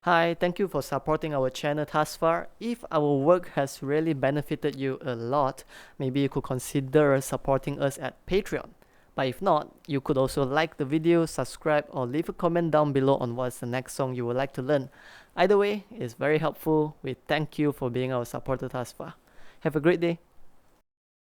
Hi, thank you for supporting our channel thus far. If our work has really benefited you a lot, maybe you could consider supporting us at Patreon. But if not, you could also like the video, subscribe, or leave a comment down below on what's the next song you would like to learn. Either way, it's very helpful. We thank you for being our supporter thus far. Have a great day.